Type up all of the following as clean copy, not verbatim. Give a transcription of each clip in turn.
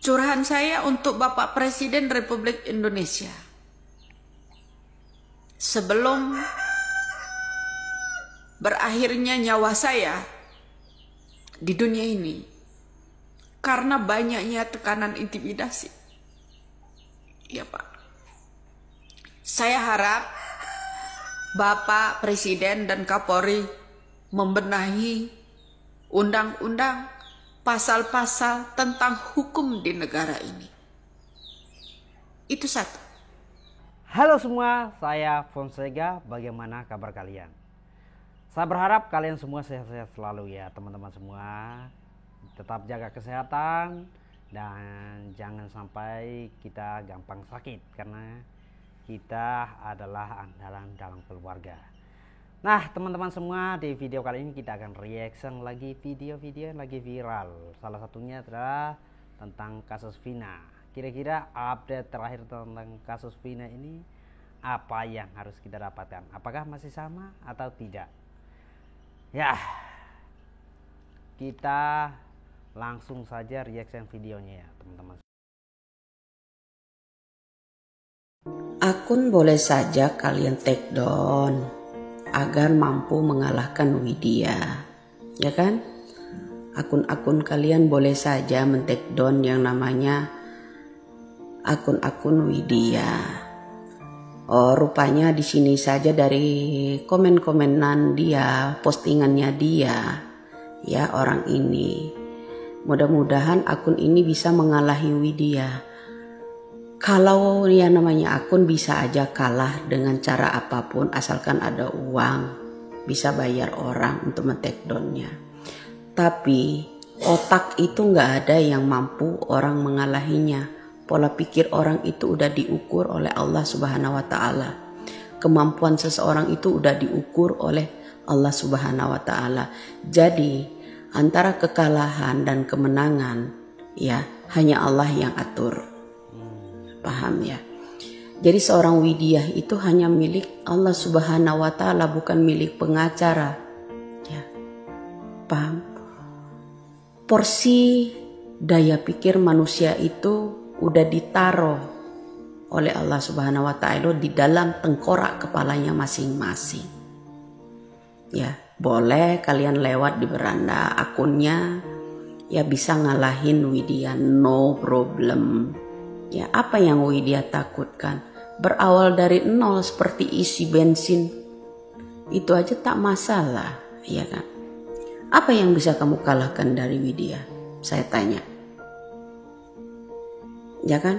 Curahan saya untuk Bapak Presiden Republik Indonesia. Sebelum berakhirnya nyawa saya di dunia ini, karena banyaknya tekanan intimidasi. Ya Pak, saya harap Bapak Presiden dan Kapolri membenahi undang-undang, pasal-pasal tentang hukum di negara ini. Itu satu. Halo semua, saya Fonseca. Bagaimana kabar kalian? Saya berharap kalian semua sehat-sehat selalu ya teman-teman semua. Tetap jaga kesehatan dan jangan sampai kita gampang sakit karena kita adalah andalan dalam keluarga. Nah teman-teman semua, di video kali ini kita akan reaction lagi video-video yang lagi viral. Salah satunya adalah tentang kasus Vina. Kira-kira update terakhir tentang kasus Vina ini apa yang harus kita dapatkan? Apakah masih sama atau tidak? Ya, kita langsung saja reaction videonya ya teman-teman. Akun boleh saja kalian take down agar mampu mengalahkan Widya, ya kan? Akun-akun kalian boleh saja men-take down yang namanya akun-akun Widya. Oh, rupanya di sini saja dari komen-komenan dia, postingannya dia, ya orang ini. Mudah-mudahan akun ini bisa mengalahi Widya. Kalau ya namanya akun bisa aja kalah dengan cara apapun asalkan ada uang, bisa bayar orang untuk men-take down-nya. Tapi otak itu nggak ada yang mampu orang mengalahinya. Pola pikir orang itu udah diukur oleh Allah Subhanahu wa Ta'ala. Kemampuan seseorang itu udah diukur oleh Allah Subhanahu wa Ta'ala. Jadi antara kekalahan dan kemenangan ya hanya Allah yang atur. Paham ya? Jadi seorang Widya itu hanya milik Allah Subhanahu wa Ta'ala, bukan milik pengacara. Ya. Paham? Porsi daya pikir manusia itu udah ditaruh oleh Allah Subhanahu wa Ta'ala di dalam tengkorak kepalanya masing-masing. Ya, boleh kalian lewat di beranda akunnya ya bisa ngalahin Widya, no problem. Ya, apa yang Widya takutkan? Berawal dari nol seperti isi bensin. Itu aja tak masalah, ya kan? Apa yang bisa kamu kalahkan dari Widya? Saya tanya. Ya kan?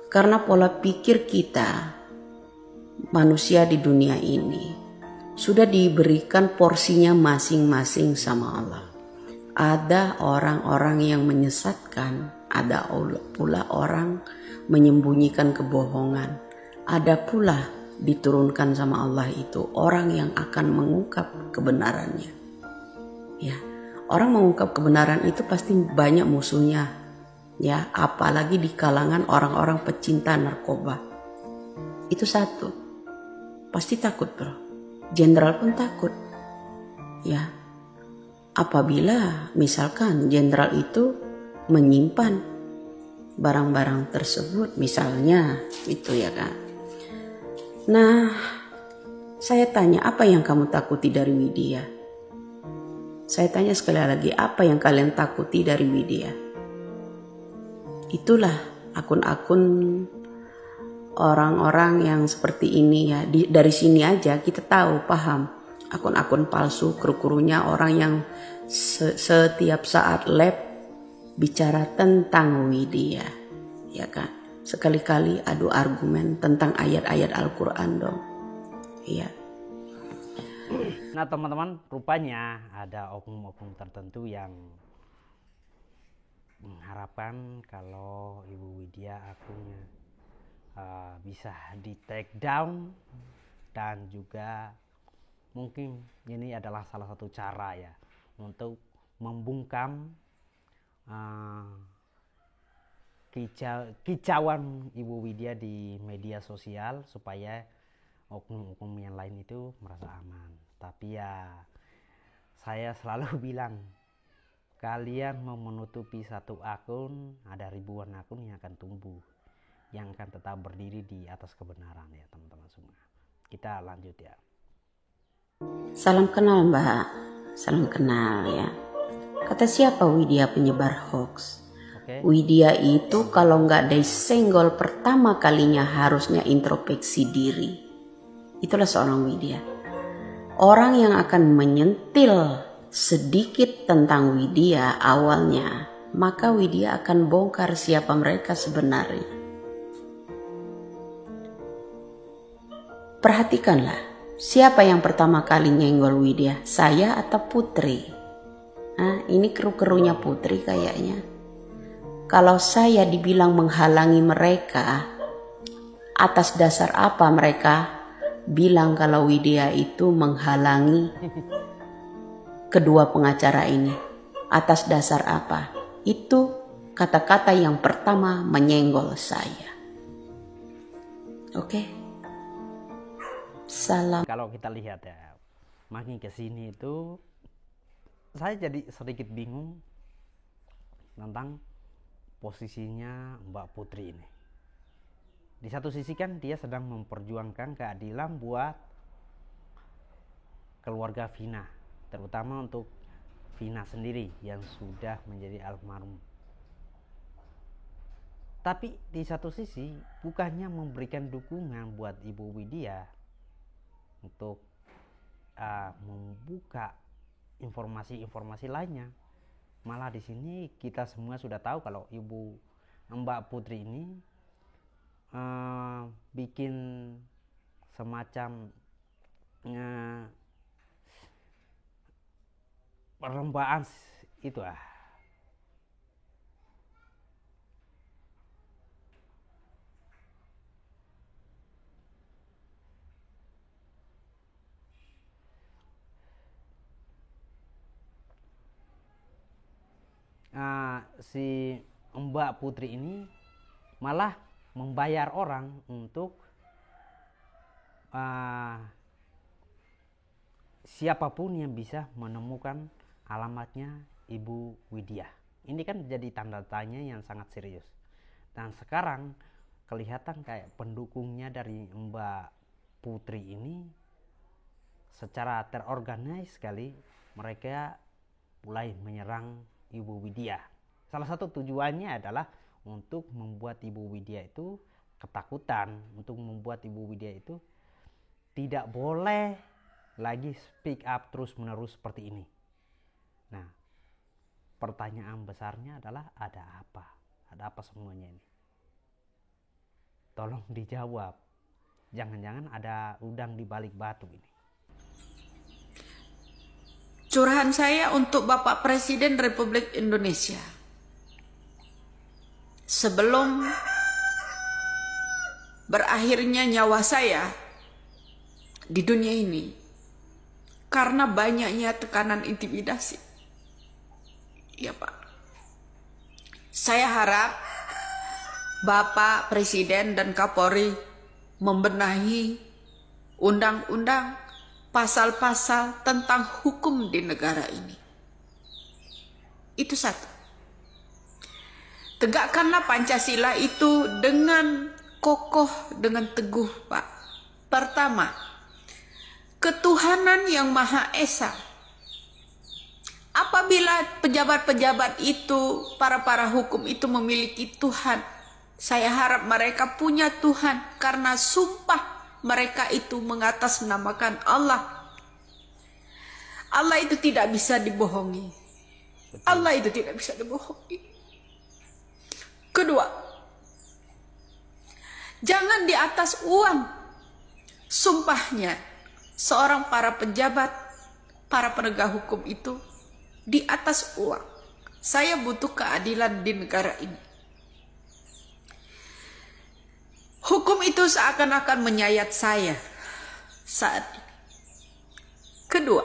Karena pola pikir kita manusia di dunia ini sudah diberikan porsinya masing-masing sama Allah. Ada orang-orang yang menyesatkan, ada pula orang menyembunyikan kebohongan. Ada pula diturunkan sama Allah itu orang yang akan mengungkap kebenarannya. Ya, orang mengungkap kebenaran itu pasti banyak musuhnya. Ya, apalagi di kalangan orang-orang pecinta narkoba. Itu satu. Pasti takut, bro. Jenderal pun takut. Ya. Apabila misalkan jenderal itu menyimpan barang-barang tersebut, misalnya itu ya kan. Nah, saya tanya, apa yang kamu takuti dari Widya? Saya tanya sekali lagi, apa yang kalian takuti dari Widya? Itulah akun-akun orang-orang yang seperti ini ya. Dari sini aja kita tahu, paham. Akun-akun palsu, kru-krunya orang yang setiap saat live bicara tentang Widya, ya kan. Sekali-kali adu argumen tentang ayat-ayat Al-Quran dong. Iya. Nah teman-teman, rupanya ada oknum-oknum tertentu yang mengharapkan kalau Ibu Widya akunnya bisa di take down, dan juga mungkin ini adalah salah satu cara ya untuk membungkam kicauan Ibu Widya di media sosial supaya oknum-oknum yang lain itu merasa aman. Tapi ya saya selalu bilang, kalian mau menutupi satu akun, ada ribuan akun yang akan tumbuh, yang akan tetap berdiri di atas kebenaran ya teman-teman semua. Kita lanjut ya. Salam kenal Mbak, salam kenal ya. Kata siapa Widya penyebar hoax? Widya itu kalau nggak disenggol pertama kalinya harusnya introspeksi diri. Itulah seorang Widya. Orang yang akan menyentil sedikit tentang Widya awalnya, maka Widya akan bongkar siapa mereka sebenarnya. Perhatikanlah, siapa yang pertama kali nyenggol Widya? Saya atau Putri? Ini keru-kerunya Putri kayaknya. Kalau saya dibilang menghalangi mereka, atas dasar apa mereka bilang kalau Widya itu menghalangi kedua pengacara ini? Atas dasar apa? Itu kata-kata yang pertama menyenggol saya. Oke? Salam. Kalau kita lihat ya, makin kesini itu saya jadi sedikit bingung tentang posisinya Mbak Putri ini. Di satu sisi kan dia sedang memperjuangkan keadilan buat keluarga Vina, terutama untuk Vina sendiri yang sudah menjadi almarhum. Tapi di satu sisi bukannya memberikan dukungan buat Ibu Widya untuk membuka informasi-informasi lainnya. Malah di sini kita semua sudah tahu kalau Mbak Putri ini bikin semacam perlombaan itu si Mbak Putri ini malah membayar orang untuk siapapun yang bisa menemukan alamatnya Ibu Widya. Ini kan jadi tanda tanya yang sangat serius. Dan sekarang kelihatan kayak pendukungnya dari Mbak Putri ini secara terorganize sekali mereka mulai menyerang Ibu Widya. Salah satu tujuannya adalah untuk membuat Ibu Widya itu ketakutan, untuk membuat Ibu Widya itu tidak boleh lagi speak up terus-menerus seperti ini. Nah, pertanyaan besarnya adalah ada apa? Ada apa semuanya ini? Tolong dijawab. Jangan-jangan ada udang di balik batu ini. Curahan saya untuk Bapak Presiden Republik Indonesia. Sebelum berakhirnya nyawa saya di dunia ini, karena banyaknya tekanan intimidasi. Ya Pak. Saya harap Bapak Presiden dan Kapolri membenahi undang-undang, pasal-pasal tentang hukum di negara ini. Itu satu. Tegakkanlah Pancasila itu dengan kokoh, dengan teguh, Pak. Pertama, ketuhanan yang Maha Esa. Apabila pejabat-pejabat itu, para hukum itu memiliki Tuhan, saya harap mereka punya Tuhan karena sumpah mereka itu mengatasnamakan Allah. Allah itu tidak bisa dibohongi. Allah itu tidak bisa dibohongi. Kedua, jangan di atas uang. Sumpahnya seorang para pejabat, para penegak hukum itu di atas uang. Saya butuh keadilan di negara ini. Hukum itu seakan-akan menyayat saya saat ini. Kedua,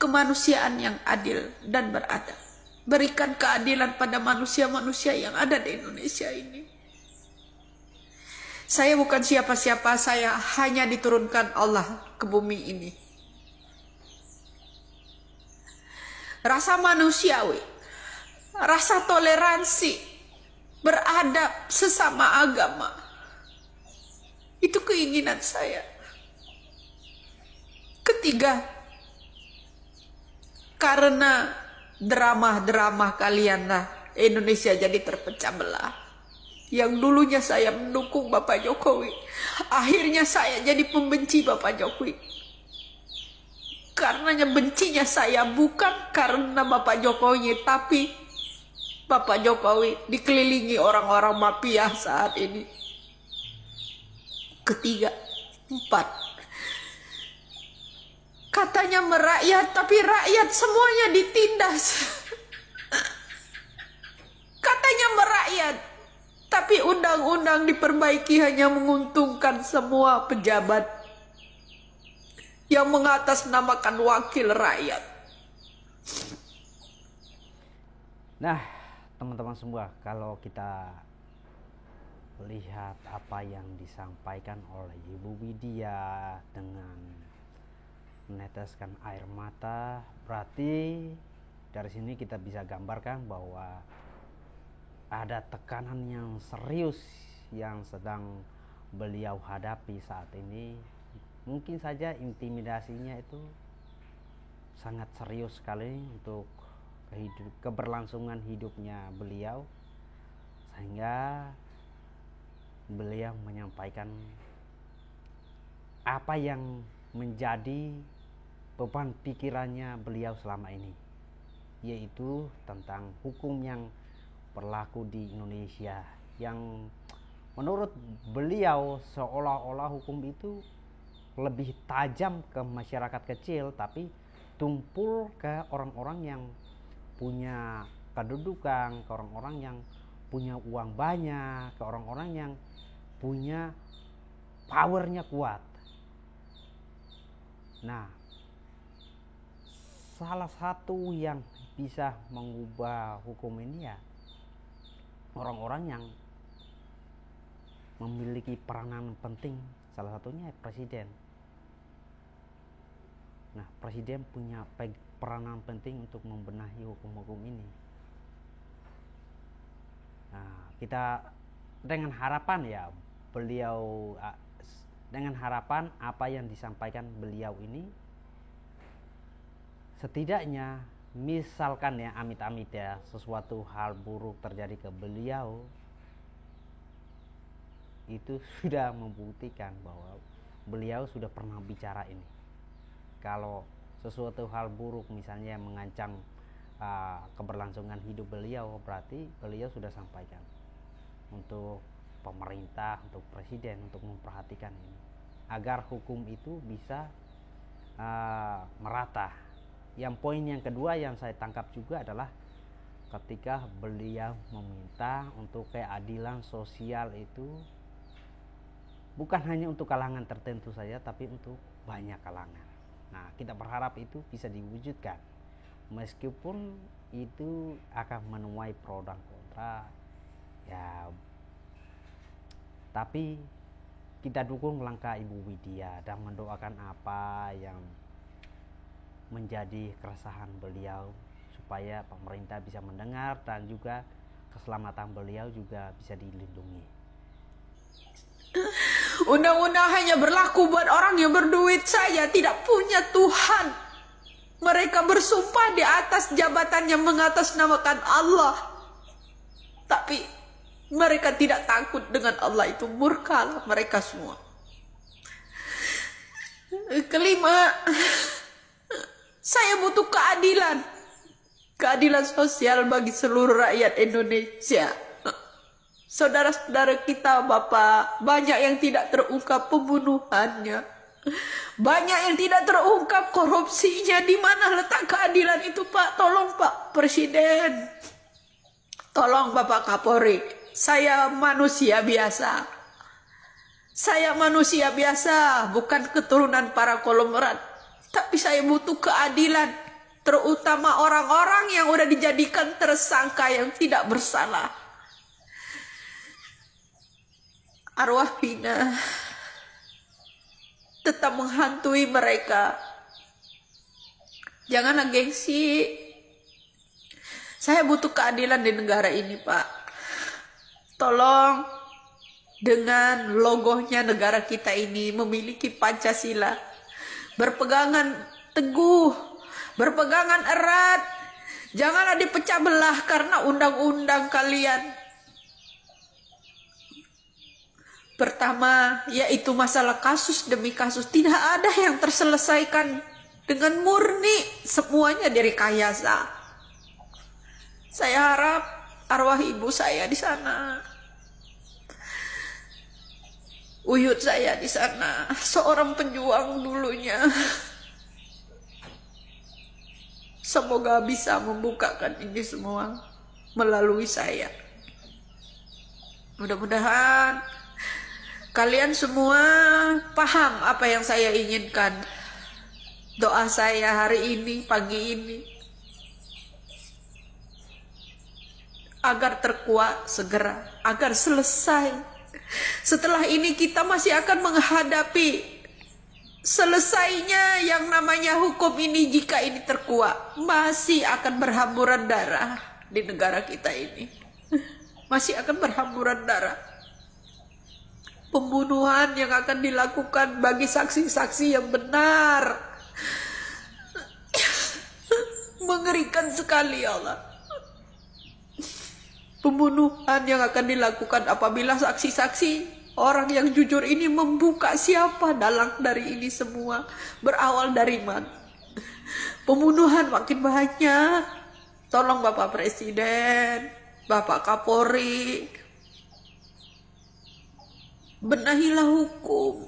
kemanusiaan yang adil dan beradab. Berikan keadilan pada manusia-manusia yang ada di Indonesia ini. Saya bukan siapa-siapa, saya hanya diturunkan Allah ke bumi ini. Rasa manusiawi rasa toleransi, beradab sesama agama. Itu keinginan saya. Ketiga, karena drama-drama kalian lah Indonesia jadi terpecah belah. Yang dulunya saya mendukung Bapak Jokowi, akhirnya saya jadi pembenci Bapak Jokowi. Karenanya bencinya saya bukan karena Bapak Jokowi, tapi Bapak Jokowi dikelilingi orang-orang mafia saat ini. Ketiga, empat, katanya merakyat, tapi rakyat semuanya ditindas. Katanya merakyat, tapi undang-undang diperbaiki hanya menguntungkan semua pejabat yang mengatasnamakan wakil rakyat. Nah, teman-teman semua, kalau kita lihat apa yang disampaikan oleh Ibu Widya dengan meneteskan air mata, berarti dari sini kita bisa gambarkan bahwa ada tekanan yang serius yang sedang beliau hadapi saat ini. Mungkin saja intimidasinya itu sangat serius sekali untuk keberlangsungan hidupnya beliau, sehingga beliau menyampaikan apa yang menjadi beban pikirannya beliau selama ini, yaitu tentang hukum yang berlaku di Indonesia, yang menurut beliau seolah-olah hukum itu lebih tajam ke masyarakat kecil, tapi tumpul ke orang-orang yang punya kedudukan, ke orang-orang yang punya uang banyak, ke orang-orang yang punya powernya kuat. Nah, salah satu yang bisa mengubah hukum ini ya orang-orang yang memiliki peranan penting, salah satunya presiden. Nah, presiden punya peranan penting untuk membenahi hukum-hukum ini. Nah, kita dengan harapan ya beliau, dengan harapan apa yang disampaikan beliau ini setidaknya, misalkan ya amit-amit ya sesuatu hal buruk terjadi ke beliau, itu sudah membuktikan bahwa beliau sudah pernah bicara ini. Kalau sesuatu hal buruk misalnya mengancam keberlangsungan hidup beliau, berarti beliau sudah sampaikan untuk pemerintah, untuk presiden, untuk memperhatikan ini agar hukum itu bisa merata. Yang poin yang kedua yang saya tangkap juga adalah ketika beliau meminta untuk keadilan sosial itu bukan hanya untuk kalangan tertentu saja, tapi untuk banyak kalangan. Nah, kita berharap itu bisa diwujudkan, meskipun itu akan menuai pro dan kontra ya, tapi kita dukung langkah Ibu Widya dan mendoakan apa yang menjadi keresahan beliau, supaya pemerintah bisa mendengar dan juga keselamatan beliau juga bisa dilindungi. Undang-undang hanya berlaku buat orang yang berduit saja, tidak punya Tuhan. Mereka bersumpah di atas jabatan yang mengatasnamakan Allah, tapi mereka tidak takut dengan Allah, itu murka mereka semua. Kelima, saya butuh keadilan. Keadilan sosial bagi seluruh rakyat Indonesia. Saudara-saudara kita, Bapak, banyak yang tidak terungkap pembunuhannya. Banyak yang tidak terungkap korupsinya. Di mana letak keadilan itu, Pak? Tolong, Pak Presiden. Tolong, Bapak Kapolri. Saya manusia biasa. Saya manusia biasa, bukan keturunan para konglomerat. Tapi saya butuh keadilan, terutama orang-orang yang udah dijadikan tersangka yang tidak bersalah. Arwah Vina tetap menghantui mereka. Janganlah gengsi. Saya butuh keadilan di negara ini, Pak. Tolong, dengan logonya negara kita ini memiliki Pancasila, berpegangan teguh, berpegangan erat. Janganlah dipecah belah karena undang-undang kalian. Pertama, yaitu masalah kasus demi kasus. Tidak ada yang terselesaikan dengan murni, semuanya direkayasa. Saya harap arwah ibu saya di sana, uyut saya di sana, seorang pejuang dulunya, semoga bisa membukakan ini semua melalui saya. Mudah-mudahan kalian semua paham apa yang saya inginkan. Doa saya hari ini, pagi ini, agar terkuat segera, agar selesai. Setelah ini kita masih akan menghadapi selesainya yang namanya hukum ini. Jika ini terkuat, masih akan berhamburan darah di negara kita ini. Masih akan berhamburan darah. Pembunuhan yang akan dilakukan bagi saksi-saksi yang benar. Mengerikan sekali, ya Allah. Pembunuhan yang akan dilakukan apabila saksi-saksi orang yang jujur ini membuka siapa dalang dari ini semua, berawal dari mana. Pembunuhan makin banyak. Tolong Bapak Presiden, Bapak Kapolri, benahilah hukum.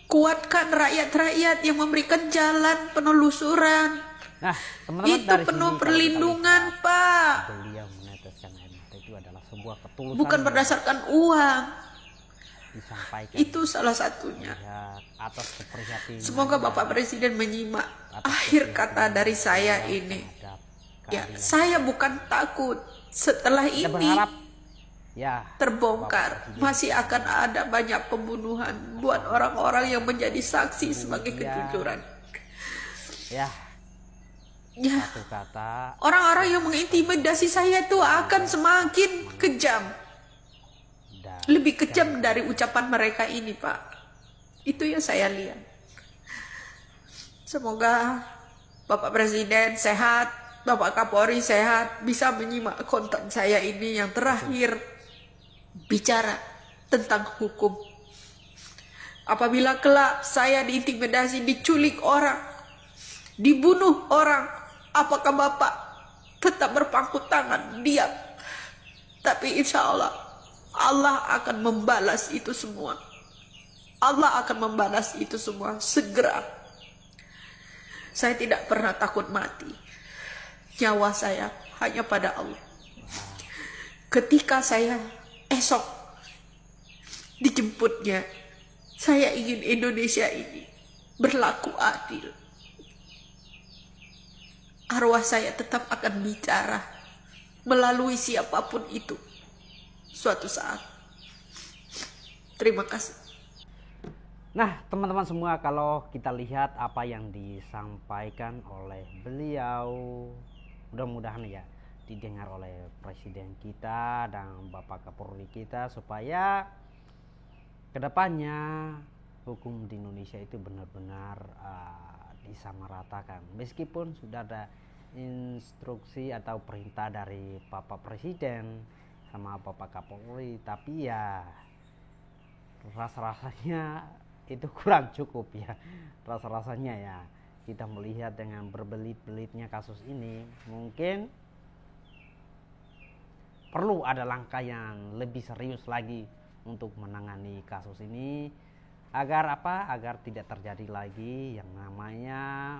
Kuatkan rakyat-rakyat yang memberikan jalan penelusuran. Nah, teman-teman, itu dari penuh sini perlindungan, Pak. Beliau meneteskan air mata itu adalah sebuah ketulusan. Bukan berdasarkan uang. Disampaikan. Itu salah satunya. Atas keprihatinan. Semoga Bapak Presiden menyimak akhir kata dari saya ini. Ya, saya bukan takut. Setelah kita ini berharap ya terbongkar, masih akan ada banyak pembunuhan buat orang-orang yang menjadi saksi sebagai kejujuran. Ya, satu kata, orang-orang yang mengintimidasi saya itu akan semakin kejam, lebih kejam dari ucapan mereka ini, Pak. Itu yang saya lihat. Semoga Bapak Presiden sehat, Bapak Kapolri sehat, bisa menyimak konten saya ini yang terakhir, bicara tentang hukum. Apabila kelak saya diintimidasi, diculik orang, dibunuh orang, apakah Bapak tetap berpangku tangan, diam? Tapi insya Allah, Allah akan membalas itu semua. Allah akan membalas itu semua segera. Saya tidak pernah takut mati. Nyawa saya hanya pada Allah. Ketika saya esok dijemputnya, saya ingin Indonesia ini berlaku adil. Arwah saya tetap akan bicara melalui siapapun itu suatu saat. Terima kasih. Nah, teman-teman semua, kalau kita lihat apa yang disampaikan oleh beliau, mudah-mudahan ya didengar oleh Presiden kita dan Bapak Kapolri kita, supaya kedepannya hukum di Indonesia itu benar-benar disamaratakan. Meskipun sudah ada instruksi atau perintah dari Bapak Presiden sama Bapak Kapolri, tapi ya rasa-rasanya itu kurang cukup ya. Rasa-rasanya ya, kita melihat dengan berbelit-belitnya kasus ini, mungkin perlu ada langkah yang lebih serius lagi untuk menangani kasus ini, agar apa? Agar tidak terjadi lagi yang namanya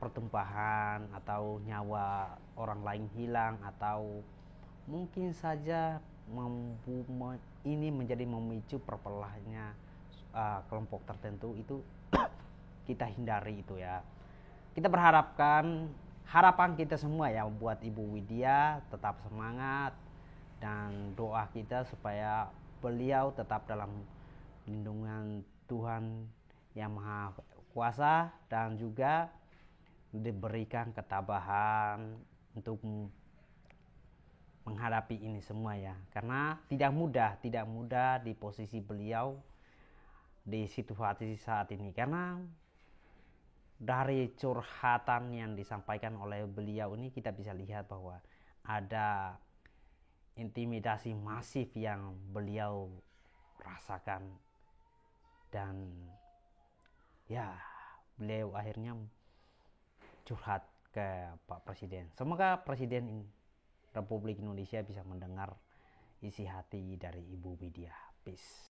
pertumpahan atau nyawa orang lain hilang, atau mungkin saja ini menjadi memicu perpelahannya kelompok tertentu. Itu kita hindari itu ya. Kita harapan kita semua ya buat Ibu Widya tetap semangat, dan doa kita supaya beliau tetap dalam lindungan Tuhan yang Maha Kuasa, dan juga diberikan ketabahan untuk menghadapi ini semua ya, karena tidak mudah di posisi beliau di situasi saat ini, karena dari curhatan yang disampaikan oleh beliau ini kita bisa lihat bahwa ada intimidasi masif yang beliau rasakan, dan ya beliau akhirnya curhat ke Pak Presiden. Semoga Presiden Republik Indonesia bisa mendengar isi hati dari Ibu Widya. Peace.